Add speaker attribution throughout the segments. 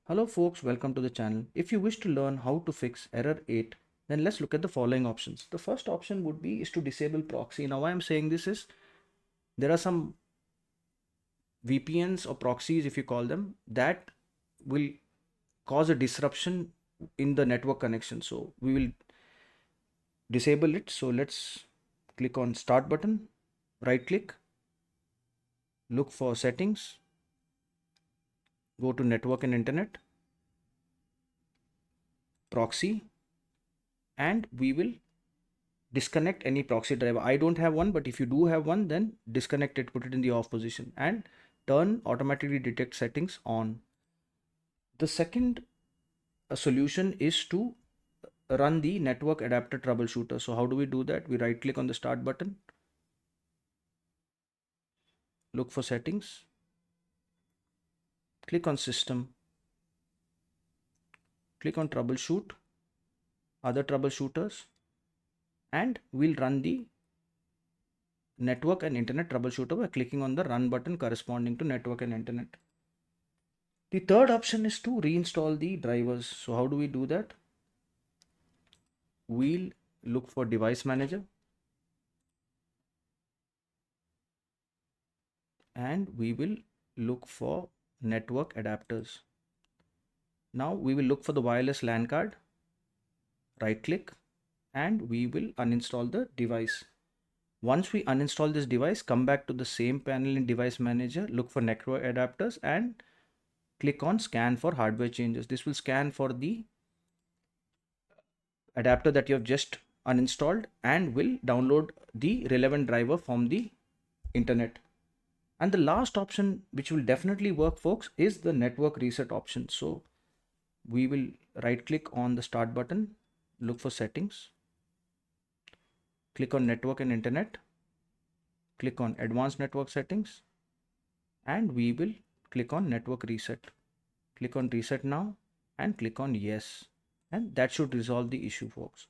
Speaker 1: Hello folks, welcome to the channel. If you wish to learn how to fix error 8, then let's look at the following options. The first option would be is to disable proxy. Now why I'm saying this is there are some VPNs or proxies, if you call them, that will cause a disruption in the network connection. So we will disable it. So let's click on start button, right click, look for settings, go to network and internet, proxy, and we will disconnect any proxy driver. I don't have one, but if you do have one, then disconnect it, put it in the off position, and turn automatically detect settings on. The second solution is to run the network adapter troubleshooter. So how do we do that? We right click on the start button, look for settings, click on system, click on troubleshoot, other troubleshooters, and we'll run the network and internet troubleshooter by clicking on the run button corresponding to network and internet. The third option is to reinstall the drivers. So how do we do that? We'll look for device manager and we will look for network adapters. Now we will look for the wireless LAN card, right click, and we will uninstall the device. Once we uninstall this device, come back to the same panel in device manager, look for network adapters and click on scan for hardware changes. This will scan for the adapter that you have just uninstalled and will download the relevant driver from the internet. And the last option, which will definitely work folks, is the network reset option. So we will right click on the start button, look for settings, click on network and internet, click on advanced network settings, and we will click on network reset. Click on reset now and click on yes. And that should resolve the issue folks.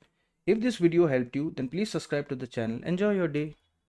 Speaker 1: If this video helped you, then please subscribe to the channel. Enjoy your day.